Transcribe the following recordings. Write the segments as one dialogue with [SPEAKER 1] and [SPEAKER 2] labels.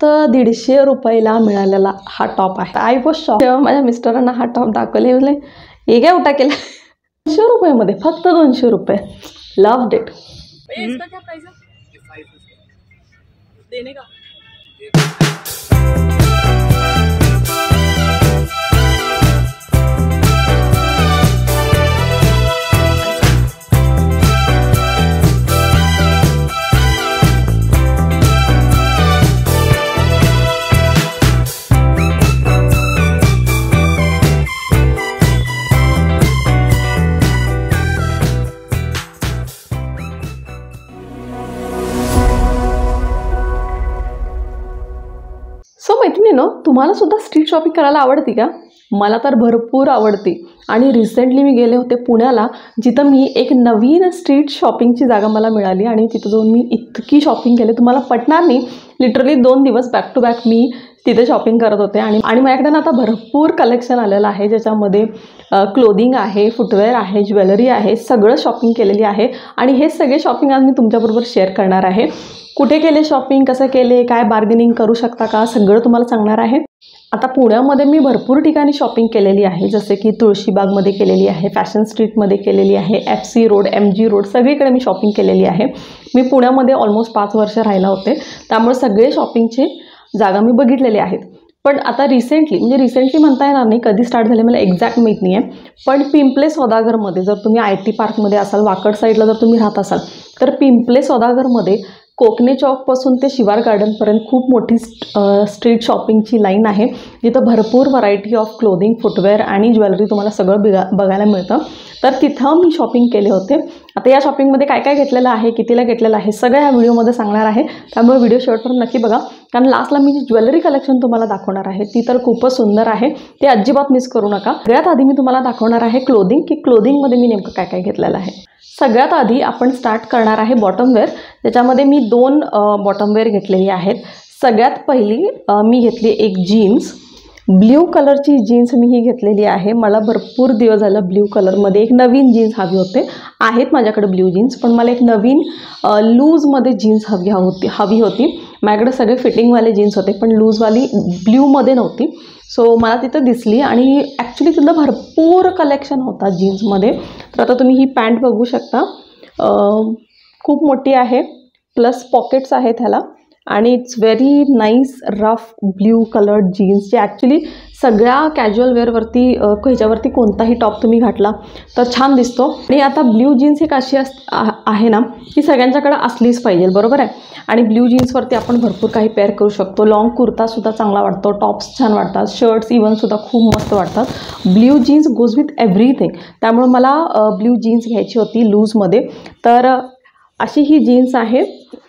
[SPEAKER 1] फक्त 150 रुपयाला मिळालेला हा टॉप आहे. I was shock. जेव्हा माझ्या मिस्टरांना हा टॉप दाखवले बोलले हे काय उठा केला. 200 रुपयामध्ये, फक्त 200 रुपये. Loved it.
[SPEAKER 2] इसका क्या प्राइस है? 5 देने का.
[SPEAKER 1] मैत्रिणींनो, तुम्हाला सुद्धा स्ट्रीट शॉपिंग करायला आवडते का? मला तर भरपूर आवडते. आणि रिसेंटली मी गेले होते पुण्याला, जिथं मी एक नवीन स्ट्रीट शॉपिंगची जागा मला मिळाली आणि तिथं जाऊन मी इतकी शॉपिंग केली तुम्हाला पटणार नाही. लिटरली 2 दिवस बॅक टू बॅक मी तिथे शॉपिंग करत होते. आणि माझ्याकडे आता भरपूर कलेक्शन आलेलं आहे, ज्याच्यामध्ये क्लोदिंग आहे, फुटवेअर आहे, ज्वेलरी आहे, सगळं शॉपिंग केलेली आहे. आणि हे सगळे शॉपिंग आज मी तुमच्याबरोबर शेअर करणार आहे. कुठे केले शॉपिंग, कसं केले, काय बार्गेनिंग करू शकता का, सगळं तुम्हाला सांगणार आहे. आता पुण्यामध्ये मी भरपूर ठिकाणी शॉपिंग केलेली आहे, जसे की तुळशीबागमध्ये केलेली आहे, फॅशन स्ट्रीटमध्ये केलेली आहे, FC रोड, MG रोड, सगळीकडे मी शॉपिंग केलेली आहे. मी पुण्यामध्ये ऑलमोस्ट 5 वर्ष राहिला होते, त्यामुळे सगळे शॉपिंगचे जागा मी बघितलेले आहेत. पण आता रिसेंटली म्हणता येणार नाही, कधी स्टार्ट झाले मला एक्झॅक्ट माहीत नाही आहे. पण पिंपले सौदागरमध्ये जर तुम्ही IT पार्कमध्ये असाल, वाकड साईडला जर तुम्ही राहत असाल, तर पिंपले सौदागरमध्ये कोकणे चौकपासून ते शिवार गार्डनपर्यंत खूप मोठी स्ट्रीट शॉपिंगची लाईन आहे, जिथं भरपूर व्हरायटी ऑफ क्लोदिंग, फुटवेअर आणि ज्वेलरी तुम्हाला सगळं बघायला मिळतं. तर तिथं मी शॉपिंग केले होते. आता या शॉपिंगमध्ये काय काय घेतलेलं आहे, कितीला घेतलेलं आहे, सगळं या व्हिडिओमध्ये सांगणार आहे. त्यामुळे व्हिडिओ शेवटपर्यंत नक्की बघा, कारण लास्टला मी ज्वेलरी कलेक्शन तुम्हाला दाखवणार आहे, ती तर खूपच सुंदर आहे, ते अजिबात मिस करू नका. सगळ्यात आधी मी तुम्हाला दाखवणार आहे क्लोदिंग, की क्लोदिंगमध्ये मी नेमकं काय काय घेतलेलं आहे. सगळ्यात आधी आपण स्टार्ट करणार आहे बॉटमवेअर, ज्याच्यामध्ये मी 2 बॉटमवेअर घेतलेली आहेत. सगळ्यात पहिली मी घेतली एक जीन्स, ब्ल्यू कलरची जीन्स मी ही घेतलेली आहे. मला भरपूर दिवस झालं ब्ल्यू कलरमध्ये एक नवीन जीन्स हवी होते. आहेत माझ्याकडे ब्ल्यू जीन्स, पण मला एक नवीन लूजमध्ये जीन्स हवी होती. माझ्याकडे सगळे फिटिंगवाले जीन्स होते, पण लूजवाली ब्ल्यूमध्ये नव्हती. सो मला तिथं दिसली आणि ॲक्च्युली तिथलं भरपूर कलेक्शन होता जीन्समध्ये. तर आता तुम्ही ही पॅन्ट बघू शकता, खूप मोठी आहे, प्लस पॉकेट्स आहेत ह्याला, आणि it's very nice rough blue coloured jeans, जे ॲक्च्युली सगळ्या कॅज्युअल वेअरवरती ह्याच्यावरती कोणताही टॉप तुम्ही घातला तर छान दिसतो. आणि आता ब्ल्यू जीन्स एक अशी आहे ना, की सगळ्यांच्याकडे असलीच पाहिजे, बरोबर आहे. आणि ब्ल्यू जीन्सवरती आपण भरपूर काही पेअर करू शकतो. लॉंग कुर्तासुद्धा चांगला वाटतो, टॉप्स छान वाटतात, शर्ट्स इव्हनसुद्धा खूप मस्त वाटतात. Blue jeans goes with everything. त्यामुळे मला ब्ल्यू जीन्स घ्यायची होती लूजमध्ये. तर अशी ही जीन्स आहे.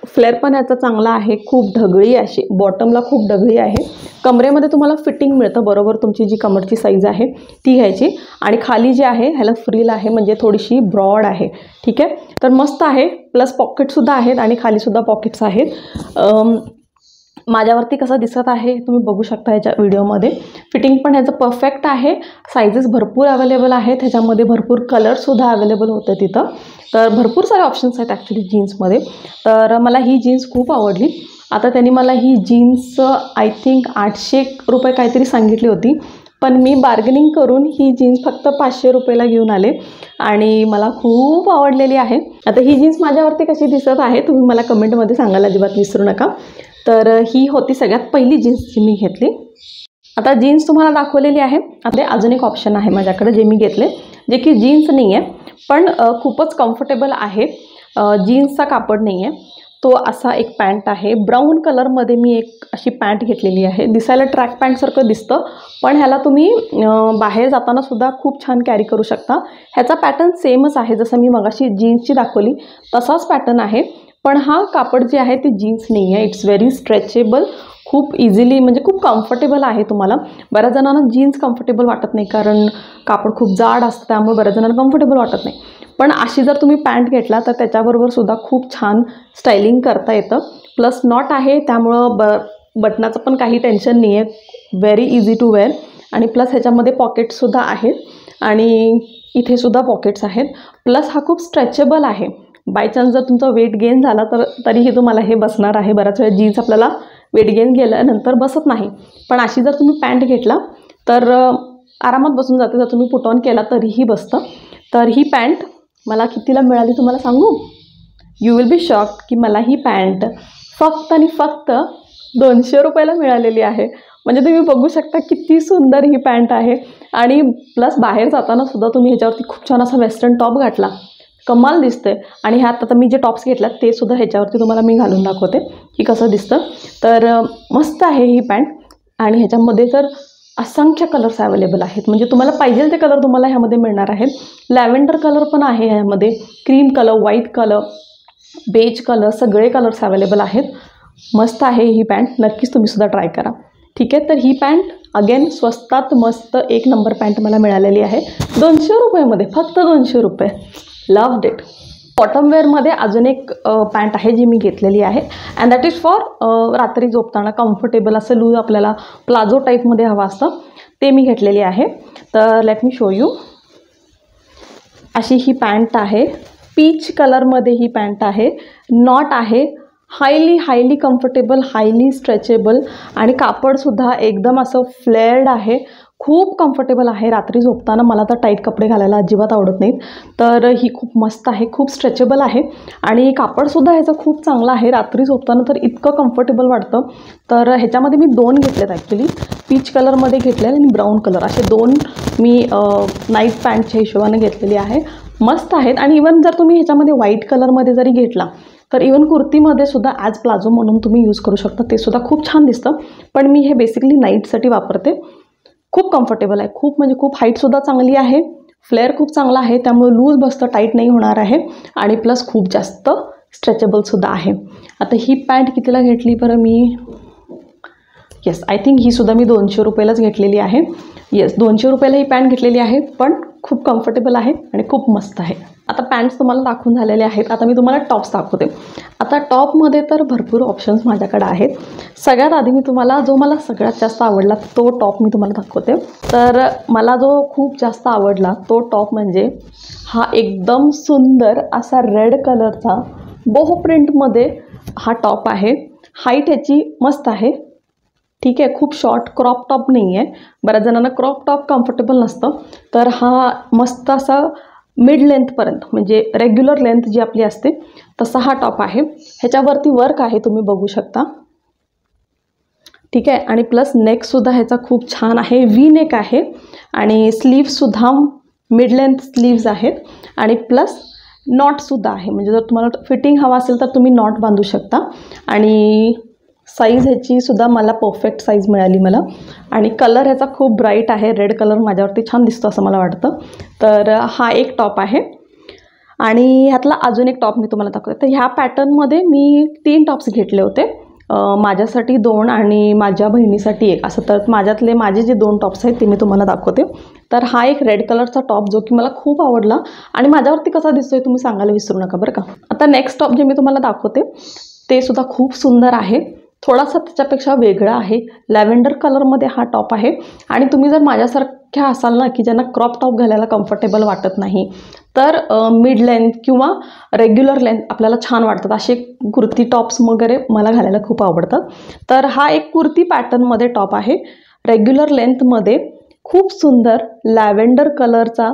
[SPEAKER 1] फ्लेअर पण याचा चांगला आहे, खूप ढगळी अशी, बॉटमला खूप ढगळी आहे. कमरेमध्ये तुम्हाला फिटिंग मिळतं, बरोबर तुमची जी कमरची साईज आहे ती घ्यायची. आणि खाली जे आहे ह्याला फ्रील आहे, म्हणजे थोडीशी ब्रॉड आहे, ठीक आहे. तर मस्त आहे, प्लस पॉकेटसुद्धा आहेत आणि खालीसुद्धा पॉकेट्स आहेत. माझ्यावरती कसं दिसत आहे तुम्ही बघू शकता ह्याच्या व्हिडिओमध्ये. फिटिंग पण ह्याचं परफेक्ट आहे, सायझेस भरपूर अवेलेबल आहेत, ह्याच्यामध्ये भरपूर कलरसुद्धा अवेलेबल होते तिथं. तर भरपूर सारे ऑप्शन्स आहेत ॲक्च्युली जीन्समध्ये. तर मला ही जीन्स खूप आवडली. आता त्यांनी मला ही जीन्स आय थिंक 800 रुपये काहीतरी सांगितली होती, पण मी बार्गेनिंग करून ही जीन्स फक्त 500 रुपयाला घेऊन आले आणि मला खूप आवडलेली आहे. आता ही जीन्स माझ्यावरती कशी दिसत आहे तुम्ही मला कमेंटमध्ये सांगायला अजिबात विसरू नका. तर ही होती सगळ्यात पहिली जीन्स जी मी घेतली. आता जीन्स तुम्हाला दाखवलेली आहे. आता अजून एक ऑप्शन आहे माझ्याकडे जे मी घेतले, जे की जीन्स नाही आहे, पण खूपच कम्फर्टेबल आहे. जीन्सचा कापड नाही आहे, तो असा एक पॅन्ट आहे. ब्राऊन कलरमध्ये मी एक अशी पॅन्ट घेतलेली आहे. दिसायला ट्रॅक पॅन्टसारखं दिसतं, पण ह्याला तुम्ही बाहेर जाताना सुद्धा खूप छान कॅरी करू शकता. ह्याचा पॅटर्न सेमच आहे, जसं मी मगाशी जीन्सची दाखवली तसाच पॅटर्न आहे. पण हा कापड जे आहे ते जीन्स नाही आहे. इट्स व्हेरी स्ट्रेचेबल, खूप इझिली, म्हणजे खूप कम्फर्टेबल आहे. तुम्हाला बऱ्याच जणांना जीन्स कम्फर्टेबल वाटत नाही, कारण कापड खूप जाड असतं, त्यामुळे बऱ्याच जणांना कम्फर्टेबल वाटत नाही. पण अशी जर तुम्ही पॅन्ट घेतला तर त्याच्याबरोबर सुद्धा खूप छान स्टायलिंग करता येतं. प्लस नॉट आहे, त्यामुळं बटनाचं पण काही टेन्शन नाही आहे. Very easy to wear. आणि प्लस ह्याच्यामध्ये पॉकेट्ससुद्धा आहेत आणि इथेसुद्धा पॉकेट्स आहेत. प्लस हा खूप स्ट्रेचेबल आहे. बाय चान्स जर तुमचा वेट गेन झाला तर तरीही तुम्हाला हे बसणार आहे. बऱ्याच वेळा जीन्स आपल्याला वेट गेन गेल्यानंतर बसत नाही. पण अशी जर तुम्ही पॅन्ट घेतला तर आरामात बसून जाते. जर तुम्ही पुट ऑन केला तरीही बसतं. तर ही पॅन्ट मला कितीला मिळाली तुम्हाला सांगू? यू विल बी शॉक्ड की मला ही पॅन्ट फक्त आणि फक्त 200 रुपयाला मिळालेली आहे. म्हणजे तुम्ही बघू शकता किती सुंदर ही पॅन्ट आहे. आणि प्लस बाहेर जाताना सुद्धा तुम्ही ह्याच्यावरती खूप छान असा वेस्टर्न टॉप घातला, कमाल दिसते. आणि ह्यात आता मी जे टॉप्स घेतल्यात ते सुद्धा ह्याच्यावरती तुम्हाला मी घालून दाखवते की कसं दिसतं. तर मस्त आहे ही पॅन्ट. आणि ह्याच्यामध्ये तर असंख्य कलर्स अवेलेबल आहेत. म्हणजे तुम्हाला पाहिजे ते कलर तुम्हाला ह्यामध्ये मिळणार आहेत. लॅव्हेंडर कलर पण आहे ह्यामध्ये, cream colour, white colour, beige colour, सगळे कलर्स अवेलेबल आहेत. मस्त आहे ही पॅन्ट. नक्कीच तुम्ही सुद्धा ट्राय करा. ठीक आहे. तर ही पॅन्ट अगेन स्वस्तात मस्त एक नंबर पॅन्ट मला मिळालेली आहे 200 रुपयामध्ये, फक्त 200 रुपये. Loved it. बॉटमवेअरमध्ये अजून एक पॅन्ट आहे जी मी घेतलेली आहे अँड दॅट इज फॉर रात्री झोपताना कम्फर्टेबल असं लूज आपल्याला प्लाझो टाईपमध्ये हवं असतं ते मी घेतलेली आहे. तर लेट मी शो यू. अशी ही पॅन्ट आहे. पीच कलरमध्ये ही पॅन्ट आहे. नॉट आहे. हायली कम्फर्टेबल, हायली स्ट्रेचेबल आणि कापडसुद्धा एकदम असं फ्लेअर्ड आहे. खूप कम्फर्टेबल आहे. रात्री झोपताना मला तर टाईट कपडे घालायला अजिबात आवडत नाहीत. तर ही खूप मस्त आहे, खूप स्ट्रेचेबल आहे आणि कापडसुद्धा ह्याचं खूप चांगलं आहे. रात्री झोपताना तर इतकं कम्फर्टेबल वाटतं. तर ह्याच्यामध्ये मी 2 घेतलेत ॲक्च्युली. पीच कलरमध्ये घेतले आणि ब्राऊन कलर, असे 2 मी नाईट पॅन्टच्या हिशोबाने घेतलेली आहे. मस्त आहेत. आणि इवन जर तुम्ही ह्याच्यामध्ये व्हाईट कलरमध्ये जरी घेतला तर इवन कुर्तीमध्ये सुद्धा ॲज प्लाझो म्हणून तुम्ही यूज करू शकता. ते सुद्धा खूप छान दिसतं. पण मी हे बेसिकली नाईटसाठी वापरते. खूप कम्फर्टेबल आहे. खूप म्हणजे खूप हाईटसुद्धा चांगली आहे. फ्लेअर खूप चांगला आहे. त्यामुळे लूज बसतं, टाईट नाही होणार आहे. आणि प्लस खूप जास्त स्ट्रेचेबलसुद्धा आहे. आता ही पॅन्ट कितीला घेतली बरं मी? येस, आय थिंक ही सुद्धा मी 200 रुपयालाच घेतलेली आहे. येस, 200 रुपयाला ही पॅन्ट घेतलेली आहे. पण खूप कम्फर्टेबल आहे आणि खूप मस्त आहे. आता पॅन्ट्स तुम्हाला दाखवून झालेले आहेत. आता मी तुम्हाला टॉप्स दाखवते. आता टॉपमध्ये तर भरपूर ऑप्शन्स माझ्याकडे आहेत. सगळ्यात आधी मी तुम्हाला जो मला सगळ्यात जास्त आवडला तो टॉप मी तुम्हाला दाखवते. तर मला जो खूप जास्त आवडला तो टॉप म्हणजे हा एकदम सुंदर असा रेड कलरचा बोहो प्रिंटमध्ये हा टॉप आहे. हाईट ह्याची मस्त आहे. ठीक आहे. खूप शॉर्ट क्रॉप टॉप नाही आहे. बऱ्याच जणांना क्रॉप टॉप कम्फर्टेबल नसतं. तर हा मस्त असा मिड लेंथपर्यंत म्हणजे रेग्युलर लेंथ जी आपली असते तसा हा टॉप आहे. ह्याच्यावरती वर्क आहे, तुम्ही बघू शकता. ठीक आहे. आणि प्लस नेकसुद्धा ह्याचा खूप छान आहे. व्ही नेक आहे आणि स्लीव्हसुद्धा मिड लेंथ स्लीव्ज आहेत आणि प्लस नॉटसुद्धा आहे. म्हणजे जर तुम्हाला फिटिंग हवा असेल तर तुम्ही नॉट बांधू शकता. आणि साईज ह्याची सुद्धा मला परफेक्ट साईज मिळाली मला. आणि कलर ह्याचा खूप ब्राईट आहे. रेड कलर माझ्यावरती छान दिसतो असं मला वाटतं. तर हा एक टॉप आहे. आणि ह्यातला अजून एक टॉप मी तुम्हाला दाखवते. तर ह्या पॅटर्नमध्ये मी 3 टॉप्स घेतले होते. माझ्यासाठी 2 आणि माझ्या बहिणीसाठी 1 असं. तर माझ्यातले माझे जे 2 टॉप्स आहेत ते मी तुम्हाला दाखवते. तर हा एक रेड कलरचा टॉप जो की मला खूप आवडला आणि माझ्यावरती कसा दिसतोय तुम्ही सांगायला विसरू नका बरं का. आता नेक्स्ट टॉप जे मी तुम्हाला दाखवते ते सुद्धा खूप सुंदर आहे. थोडासा त्याच्यापेक्षा वेगळा आहे. लॅव्हेंडर कलरमध्ये हा टॉप आहे. आणि तुम्ही जर माझ्यासारख्या असाल ना की ज्यांना क्रॉप टॉप घालायला कम्फर्टेबल वाटत नाही तर मिड लेंथ किंवा रेग्युलर लेंथ आपल्याला छान वाटतात असे कुर्ती टॉप्स वगैरे मला घालायला खूप आवडतात. तर हा एक कुर्ती पॅटर्नमध्ये टॉप आहे. रेग्युलर लेंथमध्ये खूप सुंदर लॅव्हेंडर कलरचा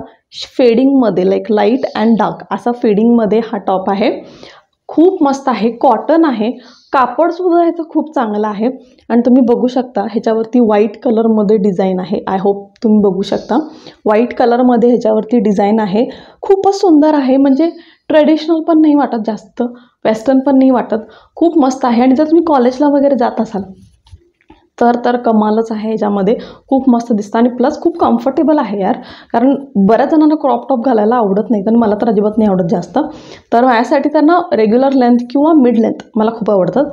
[SPEAKER 1] फेडिंगमध्ये लाईट अँड डार्क असा फेडिंगमध्ये हा टॉप आहे. खूप मस्त आहे. कॉटन आहे. कापडसुद्धा ह्याचं खूप चांगलं आहे. आणि तुम्ही बघू शकता ह्याच्यावरती व्हाईट कलरमध्ये डिझाईन आहे. आय होप तुम्ही बघू शकता. व्हाईट कलरमध्ये ह्याच्यावरती डिझाईन आहे. खूपच सुंदर आहे. म्हणजे ट्रेडिशनल पण नाही वाटत जास्त, वेस्टर्न पण नाही वाटत. खूप मस्त आहे. आणि जर तुम्ही कॉलेजला वगैरे जात असाल तर कमालच आहे. ह्याच्यामध्ये खूप मस्त दिसतं आणि प्लस खूप कम्फर्टेबल आहे यार. कारण बऱ्याच जणांना क्रॉप टॉप घालायला आवडत नाही आणि मला तर अजिबात नाही आवडत जास्त. तर माझ्यासाठी त्यांना रेग्युलर लेंथ किंवा मिड लेंथ मला खूप आवडतात.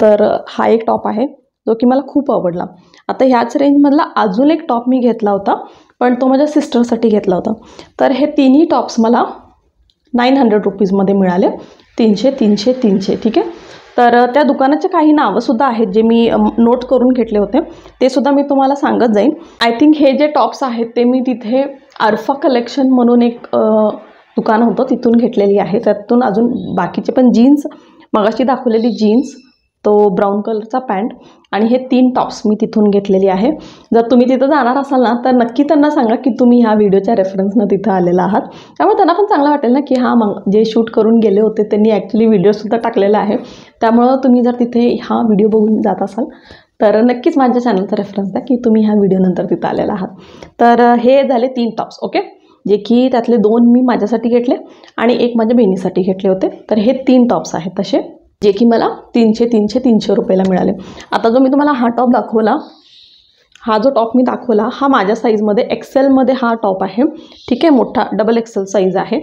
[SPEAKER 1] तर हा एक टॉप आहे जो की मला खूप आवडला. आता ह्याच रेंजमधला अजून एक टॉप मी घेतला होता पण तो माझ्या सिस्टरसाठी घेतला होता. तर हे तिन्ही टॉप्स मला 900 रुपीजमध्ये मिळाले. 300 300 300. ठीक आहे. तर त्या दुकानाचे काही नावंसुद्धा आहेत जे मी नोट करून घेतले होते. ते सुद्धा मी तुम्हाला सांगत जाईन. आय थिंक हे जे टॉप्स आहेत ते मी तिथे अर्फा कलेक्शन म्हणून एक दुकान होतं तिथून घेतलेली आहे. त्यातून अजून बाकीचे पण जीन्स, मगाशी दाखवलेली जीन्स तो ब्राऊन कलरचा पॅन्ट आणि हे 3 टॉप्स मी तिथून घेतलेली आहे. जर तुम्ही तिथं जाणार असाल ना तर नक्की त्यांना सांगा की तुम्ही ह्या व्हिडिओच्या रेफरन्सनं तिथं आलेला आहात. त्यामुळे त्यांना पण चांगलं वाटेल ना की हां मग जे शूट करून गेले होते त्यांनी ॲक्च्युली व्हिडिओसुद्धा टाकलेला आहे. त्यामुळं तुम्ही जर तिथे हा व्हिडिओ बघून जात असाल तर नक्कीच माझ्या चॅनलचा रेफरन्स द्या की तुम्ही ह्या व्हिडिओनंतर तिथं आलेला आहात. तर हे झाले 3 टॉप्स. ओके, जे की त्यातले 2 मी माझ्यासाठी घेतले आणि 1 माझ्या बहिणीसाठी घेतले होते. तर हे 3 टॉप्स आहेत तसे, जे की मला 300 रुपयाला मिळाले. आता जो मी तुम्हाला हा टॉप दाखवला, हा जो टॉप मी दाखवला हा माझ्या साईजमध्ये एक्सेलमध्ये हा टॉप आहे. ठीक आहे, मोठा डबल एक्सेल साईज आहे.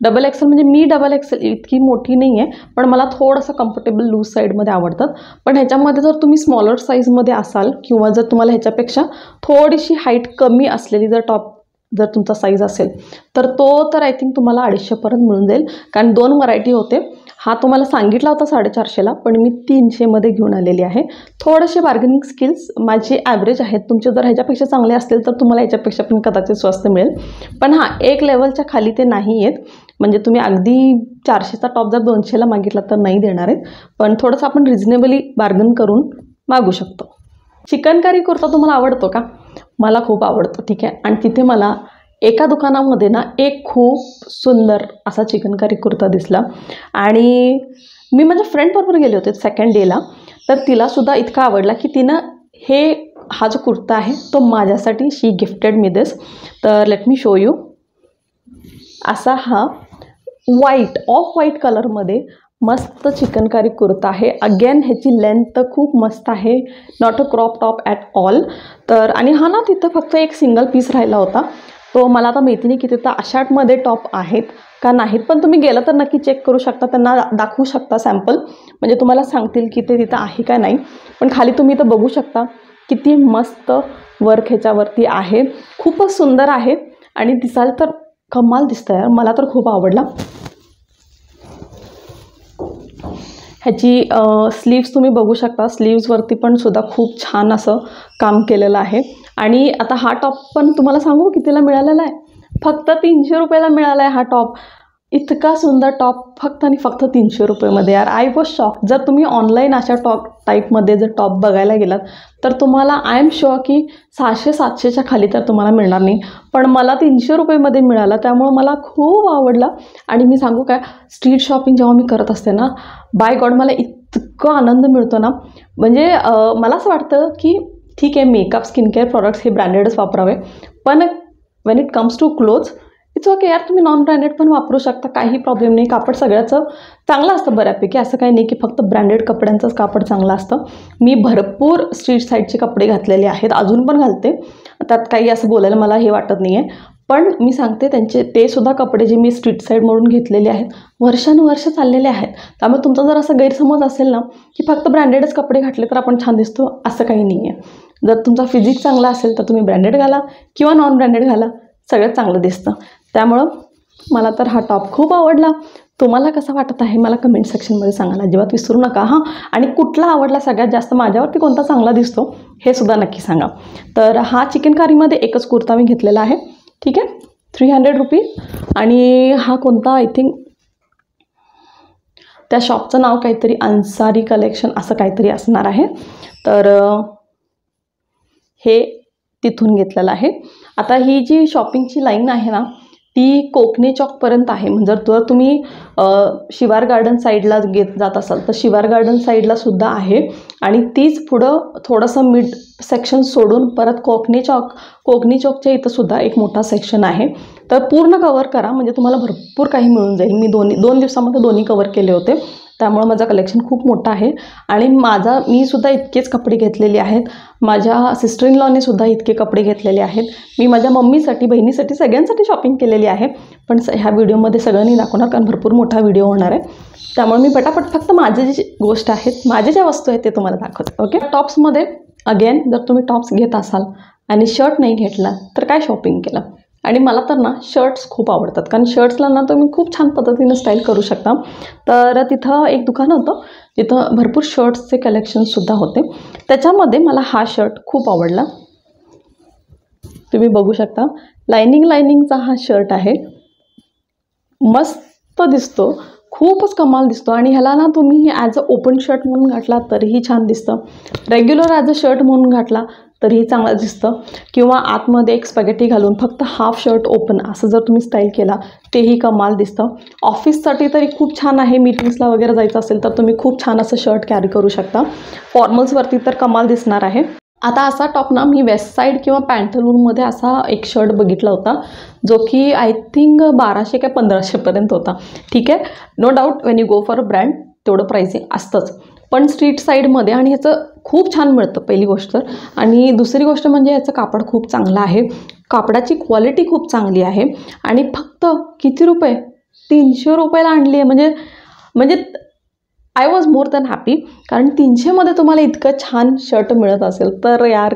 [SPEAKER 1] डबल एक्सेल म्हणजे मी डबल एक्सेल इतकी मोठी नाही आहे, पण मला थोडंसं कम्फर्टेबल लूज साईडमध्ये आवडतात. पण ह्याच्यामध्ये जर तुम्ही स्मॉलर साईजमध्ये असाल किंवा जर तुम्हाला ह्याच्यापेक्षा थोडीशी हाईट कमी असलेली जर टॉप जर तुमचा साईज असेल तर तो तर आय थिंक तुम्हाला 250पर्यंत मिळून जाईल. कारण 2 व्हरायटी होते. हा तुम्हाला सांगितला होता 450ला, पण मी 300मध्ये घेऊन आलेली आहे. थोडेसे बार्गेनिंग स्किल्स माझे ॲव्हरेज आहेत. तुमचे जर ह्याच्यापेक्षा चांगले असतील तर तुम्हाला ह्याच्यापेक्षा पण कदाचित स्वस्त मिळेल. पण हां, एक लेवलच्या खाली ते नाही आहेत. म्हणजे तुम्ही अगदी 400चा टॉप जर 200ला मागितला तर नाही देणार आहेत. पण थोडंसं आपण रिजनेबली बार्गन करून मागू शकतो. चिकनकारी कुर्ता तुम्हाला आवडतो का? मला खूप आवडतो. ठीक आहे, आणि तिथे मला एका दुकानामध्ये ना एक खूप सुंदर असा चिकनकारी कुर्ता दिसला आणि मी माझ्या फ्रेंडबरोबर गेले होते सेकंड डेला. तर तिलासुद्धा इतका आवडला की तिनं हा जो कुर्ता आहे तो माझ्यासाठी शी गिफ्टेड मी दिस. तर लेट मी शो यू. असा हा ऑफ व्हाईट कलरमध्ये मस्त चिकनकारी कुर्ता आहे. अगेन ह्याची लेंथ खूप मस्त आहे, not a crop top at all. तर आणि हा ना तिथं फक्त एक सिंगल पीस राहिला होता. तो मला आता माहिती नाही की तिथं अशाटमध्ये टॉप आहेत का नाहीत, पण तुम्ही गेलं तर नक्की चेक करू शकता, त्यांना दाखवू शकता सॅम्पल, म्हणजे तुम्हाला सांगतील की ते तिथं आहे का नाही. पण खाली तुम्ही इथं बघू शकता किती मस्त वर्क ह्याच्यावरती आहे. खूपच सुंदर आहे आणि दिसायला तर कमाल दिसतं यार. मला तर खूप आवडला. ह्याची स्लीव्स तुम्ही बघू शकता. स्लीव्सवरती पण सुद्धा खूप छान असं काम केलेलं आहे. आणि आता हा टॉप पण तुम्हाला सांगू कितीला मिळालेला आहे? फक्त 300 रुपयाला मिळाला आहे हा टॉप. इतका सुंदर टॉप फक्त आणि फक्त 300 रुपयामध्ये यार. I was shock. जर तुम्ही ऑनलाईन अशा टाईपमध्ये जर टॉप बघायला गेलात तर तुम्हाला आय एम शुअर की 600-700च्या खाली तर तुम्हाला मिळणार नाही. पण मला 300 रुपयेमध्ये मिळाला, त्यामुळं मला खूप आवडला. आणि मी सांगू काय, स्ट्रीट शॉपिंग जेव्हा मी करत असते ना, बाय गॉड मला इतकं आनंद मिळतो ना. म्हणजे मला असं वाटतं की ठीक आहे, मेकअप स्किनकेअर प्रॉडक्ट्स हे ब्रँडेडच वापरावे, पण when it comes to clothes it's okay यार, तुम्ही नॉन ब्रँडेड पण वापरू शकता, काही प्रॉब्लेम नाही. कापड सगळ्याचं चांगलं असतं बऱ्यापैकी. असं काही नाही की फक्त ब्रँडेड कपड्यांचंच कापड चांगलं असतं. मी भरपूर स्ट्रीट साईडचे कपडे घातलेले आहेत, अजून पण घालते. त्यात काही असं बोलायला मला हे वाटत नाही आहे. पण मी सांगते ते सुद्धा कपडे जे मी स्ट्रीट साईडमधून घेतलेले आहेत वर्षानुवर्ष चाललेले आहेत. त्यामुळे तुमचा जर असा गैरसमज असेल ना की फक्त ब्रँडेडच कपडे घातले तर आपण छान दिसतो, असं काही नाही आहे. जर तुमचा फिजिक चांगला असेल तर तुम्ही ब्रँडेड घाला किंवा नॉन ब्रँडेड घाला, सगळ्यात चांगलं दिसतं. त्यामुळं मला तर हा टॉप खूप आवडला. तुम्हाला कसा वाटत आहे मला कमेंट सेक्शनमध्ये सांगायला अजिबात विसरू नका. हां, आणि कुठला आवडला सगळ्यात जास्त, माझ्यावरती कोणता चांगला दिसतो हे सुद्धा नक्की सांगा. तर हा चिकनकारीमध्ये एकच कुर्ता मी घेतलेला आहे. ठीक आहे, 300 रुपीज. आणि हा कोणता, आय थिंक त्या शॉपचं नाव काहीतरी अन्सारी कलेक्शन असं काहीतरी असणार आहे. तर हे तिथून घेतलेलं आहे. आता ही जी शॉपिंगची लाईन आहे ना ती कोकणे चौकपर्यंत आहे. म्हणजे जर तुम्ही शिवार गार्डन साईडला जात असाल तर शिवार गार्डन साईडला सुद्धा आहे. आणि तीच पुढं थोडंसं मिड सेक्शन सोडून परत कोकणे चौकच्या इथं सुद्धा एक मोठा सेक्शन आहे. तर पूर्ण कवर करा, म्हणजे तुम्हाला भरपूर काही मिळून जाईल. मी 2 दिवसामध्ये दोन्ही कवर केले होते, त्यामुळं माझं कलेक्शन खूप मोठं आहे. आणि मी सुद्धा इतकेच कपडे घेतलेले आहेत. माझ्या सिस्टर इन लॉने सुद्धा इतके कपडे घेतलेले आहेत. मी माझ्या मम्मीसाठी, बहिणीसाठी, सगळ्यांसाठी शॉपिंग केलेली आहे. पण ह्या व्हिडिओमध्ये सगळं नाही दाखवणार कारण भरपूर मोठा व्हिडिओ होणार आहे. त्यामुळे मी पटापट फक्त माझे जे गोष्ट आहेत, माझे ज्या वस्तू आहेत ते तुम्हाला दाखवते. ओके, टॉप्समध्ये अगेन जर तुम्ही टॉप्स घेत असाल आणि शर्ट नाही घेतला तर काय शॉपिंग केलं. आणि मला तर ना शर्ट्स खूप आवडतात, कारण शर्ट्सला ना तुम्ही खूप छान पद्धतीनं स्टाईल करू शकता. तर तिथं एक दुकान होतं, तिथं भरपूर शर्ट्सचे कलेक्शनसुद्धा होते. त्याच्यामध्ये मला हा शर्ट खूप आवडला. तुम्ही बघू शकता, लायनिंगचा हा शर्ट आहे. मस्त दिसतो. खूपच कमाल दिसतो आणि ह्याला ना तुम्ही ॲज अ ओपन शर्ट म्हणून घातला तरीही छान दिसतं, रेग्युलर ॲज अ शर्ट म्हणून घातला तरीही चांगलं दिसतं, किंवा आतमध्ये एक स्पॅगेटी घालून फक्त हाफ शर्ट ओपन असं जर तुम्ही स्टाईल केला तेही कमाल दिसतं. ऑफिससाठी तरी खूप छान आहे, मीटिंग्सला वगैरे जायचं असेल तर तुम्ही खूप छान असं शर्ट कॅरी करू शकता. फॉर्मल्सवरती तर कमाल दिसणार आहे. आता असा टॉप ना मी वेस्ट साईड किंवा पॅन्टलूनमध्ये असा एक शर्ट बघितला होता, जो की आय थिंक 1200 काय 1500पर्यंत होता. ठीक आहे, no doubt when you go for a brand तेवढं प्राइसिंग असतंच, पण स्ट्रीट साईडमध्ये आणि ह्याचं खूप छान मिळतं पहिली गोष्ट. आणि दुसरी गोष्ट म्हणजे याचं कापड खूप चांगलं आहे, कापडाची क्वालिटी खूप चांगली आहे. आणि फक्त किती रुपये, 300 रुपयाला आणली आहे. म्हणजे I was more than happy, कारण 300मध्ये तुम्हाला इतकं छान शर्ट मिळत असेल तर यार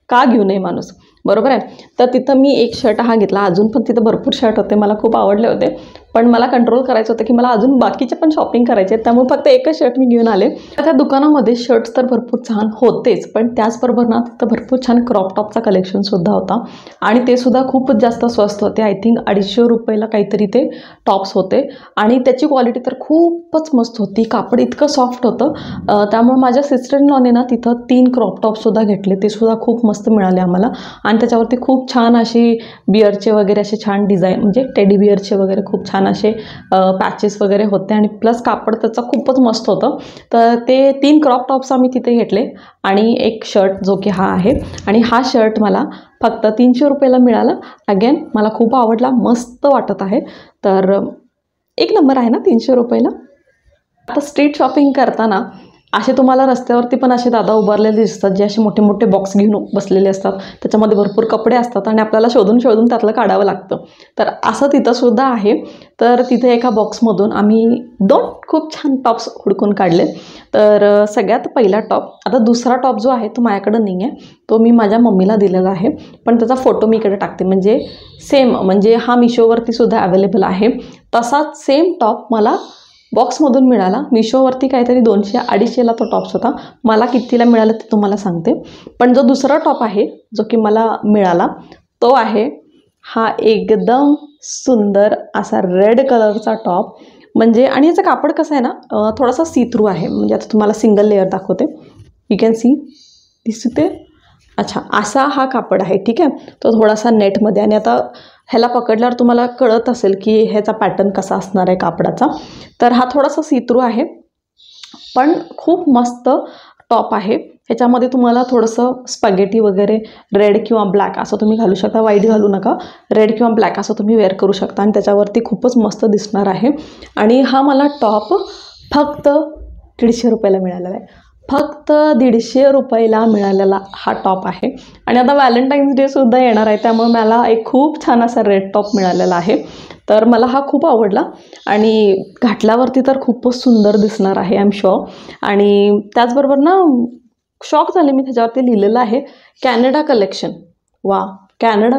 [SPEAKER 1] का घेऊ नये माणूस, बरोबर आहे. तर तिथं मी एक शर्ट हा घेतला, अजून पण तिथं भरपूर शर्ट होते, मला खूप आवडले होते, पण मला कंट्रोल करायचं होतं की मला अजून बाकीचे पण शॉपिंग करायचे, त्यामुळे फक्त एकच शर्ट मी घेऊन आले. त्या दुकानामध्ये शर्ट्स तर भरपूर छान होतेच, पण त्याचबरोबर ना तिथं भरपूर छान क्रॉप टॉपचा कलेक्शनसुद्धा होता आणि ते सुद्धा खूपच जास्त स्वस्त होते. आय थिंक 250 रुपयाला काहीतरी ते टॉप्स होते आणि त्याची क्वालिटी तर खूपच मस्त होती, कापड इतकं सॉफ्ट होतं. त्यामुळे माझ्या सिस्टर इन लॉने ना तिथं 3 क्रॉप टॉपसुद्धा घेतले, ते सुद्धा खूप मस्त मिळाले आम्हाला. आणि त्याच्यावरती खूप छान अशी बिअरचे वगैरे असे छान डिझाईन, म्हणजे टेडी बिअरचे वगैरे खूप छान असे पॅचेस वगैरे होते आणि प्लस कापड त्याचं खूपच मस्त होतं. तर ते 3 क्रॉप टॉप्स आम्ही तिथे घेतले आणि एक शर्ट जो की हा आहे, आणि हा शर्ट मला फक्त 300 रुपयाला मिळाला. अगेन मला खूप आवडला, मस्त वाटत आहे, तर एक नंबर आहे ना 300 रुपयाला. आता स्ट्रीट शॉपिंग करताना असे तुम्हाला रस्त्यावरती पण असे दादा उभारलेले दिसतात, जे असे मोठे मोठे बॉक्स घेऊन बसलेले असतात, त्याच्यामध्ये भरपूर कपडे असतात आणि आपल्याला शोधून शोधून त्यातलं काढावं लागतं. तर असं तिथंसुद्धा आहे. तर तिथे एका बॉक्समधून आम्ही 2 खूप छान टॉप्स हुडकून काढले. तर सगळ्यात पहिला टॉप, आता दुसरा टॉप जो आहे तो माझ्याकडं नाही आहे, तो मी माझ्या मम्मीला दिलेला आहे, पण त्याचा फोटो मी इकडे टाकते, म्हणजे सेम, म्हणजे हा मिशोवरती सुद्धा अवेलेबल आहे. तसाच सेम टॉप मला बॉक्समधून मिळाला. मिशोवरती काहीतरी 200-250ला तो टॉप्स होता, मला कितीला मिळालं ते तुम्हाला सांगते. पण जो दुसरा टॉप आहे जो की मला मिळाला तो आहे हा एकदम सुंदर असा रेड कलरचा टॉप. म्हणजे आणि याचं कापड कसं आहे ना, थोडासा सी थ्रू आहे, म्हणजे आता तुम्हाला सिंगल लेअर दाखवते, यू कॅन सी, दिसते. अच्छा, असा हा कापड आहे. ठीक आहे, तो थोडासा नेटमध्ये, आणि आता ह्याला पकडल्यावर तुम्हाला कळत असेल की ह्याचा पॅटर्न कसा असणार आहे कापडाचा. तर हा थोडासा सी थ्रू आहे, पण खूप मस्त टॉप आहे. ह्याच्यामध्ये तुम्हाला थोडंसं स्पॅगेटी वगैरे रेड किंवा ब्लॅक असं तुम्ही घालू शकता, व्हाईट घालू नका, रेड किंवा ब्लॅक असं तुम्ही वेअर करू शकता आणि त्याच्यावरती खूपच मस्त दिसणार आहे. आणि हा मला टॉप फक्त 150 रुपयाला मिळालेला आहे, फक्त 150 रुपयाला मिळालेला हा टॉप आहे. आणि आता व्हॅलेंटाईन्स डेसुद्धा येणार आहे, त्यामुळे मला एक खूप छान असा रेड टॉप मिळालेला आहे. तर मला हा खूप आवडला आणि घातल्यावरती तर खूपच सुंदर दिसणार आहे, आय एम शुअर. आणि त्याचबरोबर ना शॉक झाले मी, त्याच्यावरती लिहिलेलं आहे कॅनडा कलेक्शन. वा, कॅनडा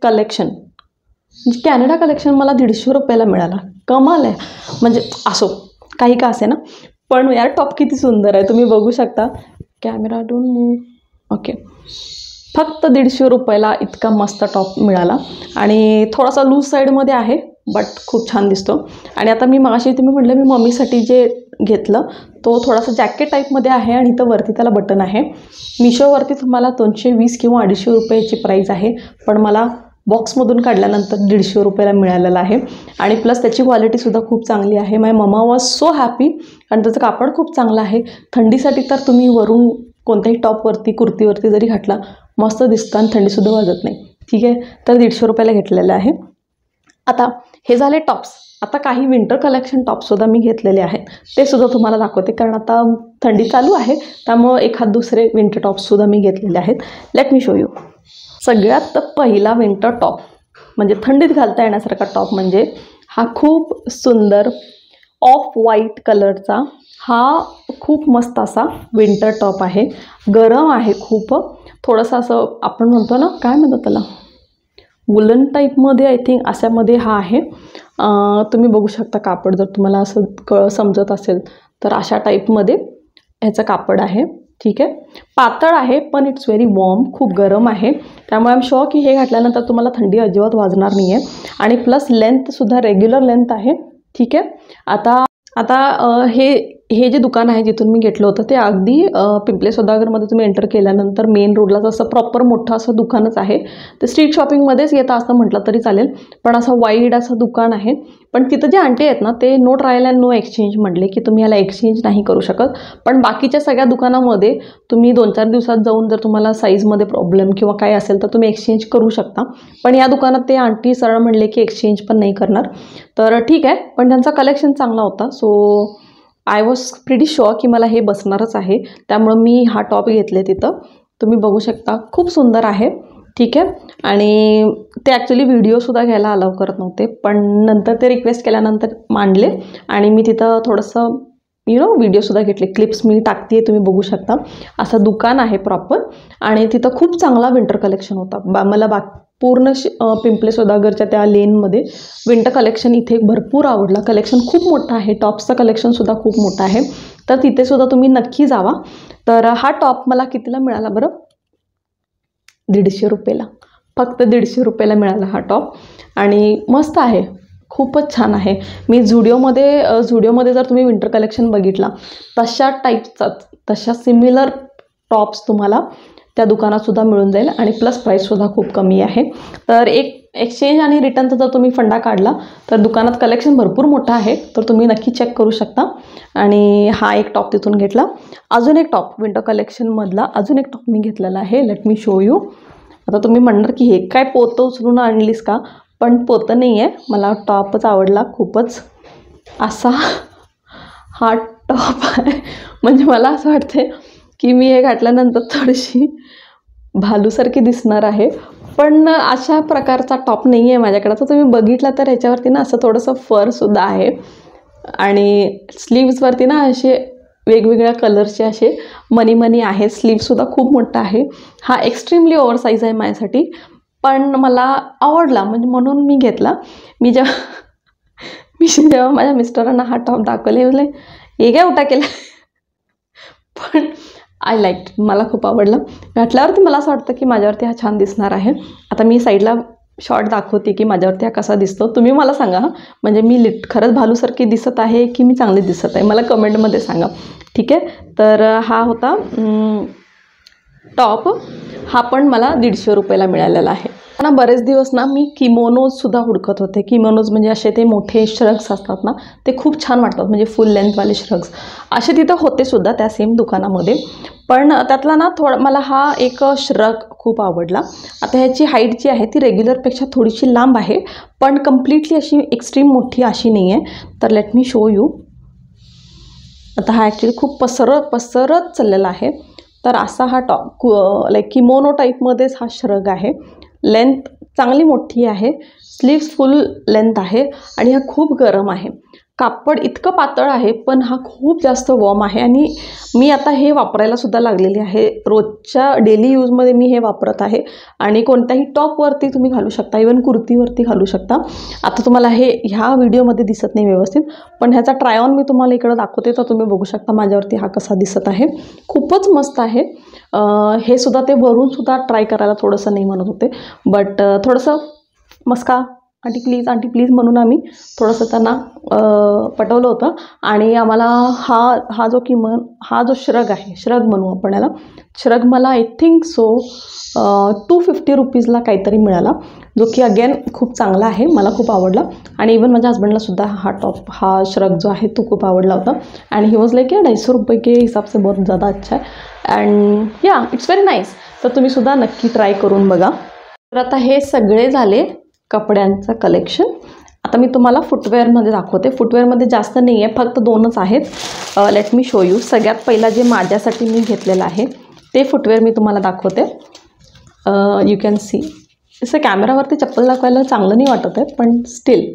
[SPEAKER 1] कलेक्शन, म्हणजे कॅनडा कलेक्शन मला 150 रुपयाला मिळाला, कमाल आहे. म्हणजे असो काही का असे ना, पण यार टॉप किती सुंदर आहे, तुम्ही बघू शकता. Camera don't move. ओके, फक्त 150 रुपयाला इतका मस्त टॉप मिळाला आणि थोडासा लूज साईडमध्ये आहे, बट खूप छान दिसतो. आणि आता मी मगाशी तुम्ही म्हटलं मी मम्मीसाठी जे घेतलं तो थोडासा जॅकेट टाईपमध्ये आहे आणि इथं वरती त्याला बटन आहे. मिशोवरती तुम्हाला 220 किंवा 250 रुपयाची प्राईस आहे, पण मला बॉक्समधून काढल्यानंतर 150 रुपयाला मिळालेला आहे. आणि प्लस त्याची क्वालिटीसुद्धा खूप चांगली आहे. माय मम्मा वॉज सो हॅपी, कारण त्याचं कापड खूप चांगलं आहे. थंडीसाठी तर तुम्ही वरून कोणत्याही टॉपवरती कुर्तीवरती जरी घातला मस्त दिसतं आणि थंडीसुद्धा वाजत नाही. ठीक आहे, तर 150 रुपयाला घेतलेलं आहे. आता हे झाले टॉप्स. आता काही विंटर कलेक्शन टॉपसुद्धा मी घेतलेले आहेत, ते सुद्धा तुम्हाला दाखवते, कारण आता थंडी चालू आहे त्यामुळं एखाद दुसरे विंटर टॉप्ससुद्धा मी घेतलेले आहेत. Late me show you. सगळ्यात पहिला विंटर टॉप म्हणजे थंडीत घालता येण्यासारखा टॉप म्हणजे हा खूप सुंदर ऑफ व्हाईट कलरचा हा खूप मस्त असा विंटर टॉप आहे. गरम आहे खूप, थोडंसं असं आपण म्हणतो ना, काय म्हणतात त्याला, वुलन टाईपमध्ये आय थिंक अशामध्ये हा आहे. तुम्ही बघू शकता कापड, जर तुम्हाला असं समजत असेल तर अशा टाईपमध्ये ह्याचं कापड आहे. ठीक आहे, पातळ आहे पण इट्स व्हेरी वॉर्म, खूप गरम आहे, त्यामुळे आय एम शुअर की हे घातल्यानंतर तुम्हाला थंडी अजिबात वाजणार नाही आहे. आणि प्लस लेंथसुद्धा रेग्युलर लेंथ आहे. ठीक आहे, आता आता हे जे दुकान आहे जिथून मी घेतलं होतं ते अगदी पिंपले सौदागरमध्ये तुम्ही एंटर केल्यानंतर मेन रोडलाच असं प्रॉपर मोठं असं दुकानच आहे. ते स्ट्रीट शॉपिंगमध्येच येतं असं म्हटलं तरी चालेल, पण असं वाईड असं दुकान आहे. पण तिथं जे आंटी आहेत ना ते no trial and no exchange म्हटले की तुम्ही याला एक्सचेंज नाही करू शकत. पण बाकीच्या सगळ्या दुकानामध्ये तुम्ही 2-4 दिवसात जाऊन जर तुम्हाला साईजमध्ये प्रॉब्लेम किंवा काय असेल तर तुम्ही एक्सचेंज करू शकता. पण या दुकानात ते आंटी सरळ म्हणले की एक्सचेंज पण नाही करणार. तर ठीक आहे, पण त्यांचा कलेक्शन चांगला होता. So I was pretty sure की मला हे बसणारच आहे. त्यामुळं मी हा टॉप घेतले. तिथं तुम्ही बघू शकता खूप सुंदर आहे. ठीक आहे, आणि ते ॲक्च्युली व्हिडिओसुद्धा घ्यायला अलाव करत नव्हते, पण नंतर ते रिक्वेस्ट केल्यानंतर मांडले आणि मी तिथं थोडंसं व्हिडिओसुद्धा घेतले. क्लिप्स मी टाकते, तुम्ही बघू शकता. असं दुकान आहे प्रॉपर आणि तिथं खूप चांगला विंटर कलेक्शन होता. मला पूर्ण पिंपले सौदागरच्या त्या लेनमध्ये विंटर कलेक्शन इथे भरपूर आवडलं. कलेक्शन खूप मोठं आहे, टॉप्सचं कलेक्शनसुद्धा खूप मोठं आहे. तर तिथेसुद्धा तुम्ही नक्की जावा. तर हा टॉप मला कितीला मिळाला बरं? 150 रुपयाला, फक्त 150 रुपयाला मिळाला हा टॉप. आणि मस्त आहे, खूपच छान आहे. मी झुडिओमध्ये जर तुम्ही विंटर कलेक्शन बघितला तशा टाईपचाच, तशा सिमिलर टॉप्स तुम्हाला त्या दुकानातसुद्धा मिळून जाईल आणि प्लस प्राईससुद्धा खूप कमी आहे. तर एक एक्सचेंज आणि रिटर्नचा जर तुम्ही फंडा काढला तर दुकानात कलेक्शन भरपूर मोठं आहे, तर तुम्ही नक्की चेक करू शकता. आणि हा एक टॉप तिथून घेतला. अजून एक टॉप विंटर कलेक्शनमधला अजून एक टॉप मी घेतलेला आहे. Late me show you. आता तुम्ही म्हणणार की हे काय पोतं उचलून आणलीस का? पण पोतं नाही आहे, मला टॉपच आवडला खूपच. असा हा टॉप आहे. म्हणजे मला असं वाटतं की मी हे घातल्यानंतर थोडीशी भालूसारखी दिसणार आहे, पण अशा प्रकारचा टॉप नाही आहे माझ्याकडे. तर तुम्ही बघितला तर ह्याच्यावरती ना असं थोडंसं फरसुद्धा आहे आणि स्लीव्सवरती ना असे वेगवेगळ्या कलरचे असे मनी आहेत. स्लीव्ससुद्धा खूप मोठा आहे. हा एक्स्ट्रीमली ओव्हरसाईज आहे माझ्यासाठी, पण मला आवडला म्हणून मी घेतला. मी जेव्हा माझ्या मिस्टरांना हा टॉप दाखवले म्हटले हे काय उठा केला, पण आय लाईक, मला खूप आवडलं. घातल्यावरती मला असं वाटतं की माझ्यावरती हा छान दिसणार आहे. आता मी साईडला शॉर्ट दाखवते की माझ्यावरती हा कसा दिसतो. तुम्ही मला सांगा म्हणजे मी खरंच भालूसारखी दिसत आहे की मी चांगली दिसत आहे, मला कमेंटमध्ये सांगा. ठीक आहे, तर हा होता टॉप. हा पण मला 150 रुपयाला मिळालेला आहे. ना बरेच दिवस ना मी किमोनोजसुद्धा हुडकत होते. किमोनोज म्हणजे असे ते मोठे श्रग्स असतात ना, ते खूप छान वाटतात, म्हणजे फुल लेंथवाले श्रग्स असे तिथं होते सुद्धा त्या सेम दुकानामध्ये. पण त्यातला ना मला हा एक श्रग खूप आवडला. आता ह्याची हाईट जी आहे ती रेग्युलरपेक्षा थोडीशी लांब आहे, पण कम्प्लिटली अशी एक्स्ट्रीम मोठी अशी नाही आहे. तर लेट मी शो यू. आता हा ॲक्च्युली खूप पसरत चाललेला आहे. तर असा हा टॉप लाईक किमोनो टाईपमध्येच हा श्रग आहे. लेंथ चांगली मोठी आहे, स्लीव्स फुल लेंथ आहे आणि हा खूप गरम आहे. कापड इतकं पातळ आहे पण हा खूप जास्त वॉर्म आहे आणि मी आता हे वापरायला सुद्धा लागलेली आहे. रोजच्या डेली यूजमध्ये मी हे वापरत आहे आणि कोणत्याही टॉपवरती तुम्ही घालू शकता, इवन कुर्तीवरती घालू शकता. आता तुम्हाला हे ह्या व्हिडिओमध्ये दिसत नाही व्यवस्थित, पण ह्याचा ट्राय ऑन मी तुम्हाला इकडं दाखवते तर तुम्ही बघू शकता माझ्यावरती हा कसा दिसत आहे. खूपच मस्त आहे. हे सुद्धा ते वरूनसुद्धा ट्राय करायला थोडंसं नाही म्हणत होते, बट थोडंसं मस्का आंटी प्लीज म्हणून आम्ही थोडंसं त्यांना पटवलं होतं. आणि आम्हाला हा जो श्रग आहे, श्रग म्हणू आपण याला, श्रग मला आय थिंक सो 250 रुपीजला काहीतरी मिळाला, जो की अगेन खूप चांगला आहे, मला खूप आवडला. आणि इवन माझ्या हस्बंडलासुद्धा हा श्रग जो आहे तो खूप आवडला होता. आणि ही वॉज लाईक 250 रुपये के हिसाब से बहुत ज़्यादा अच्छा है अँड या इट्स व्हेरी नाईस. तर तुम्हीसुद्धा नक्की ट्राय करून बघा. तर आता हे सगळे झाले कपड्यांचं कलेक्शन. आता मी तुम्हाला फुटवेअरमध्ये दाखवते. फुटवेअरमध्ये जास्त नाही आहे, फक्त 2च आहेत. Late me show you. सगळ्यात पहिला जे माझ्यासाठी मी घेतलेलं आहे ते फुटवेअर मी तुम्हाला दाखवते. You can see. असं कॅमेरावरती चप्पल दाखवायला चांगलं नाही वाटत आहे, पण स्टील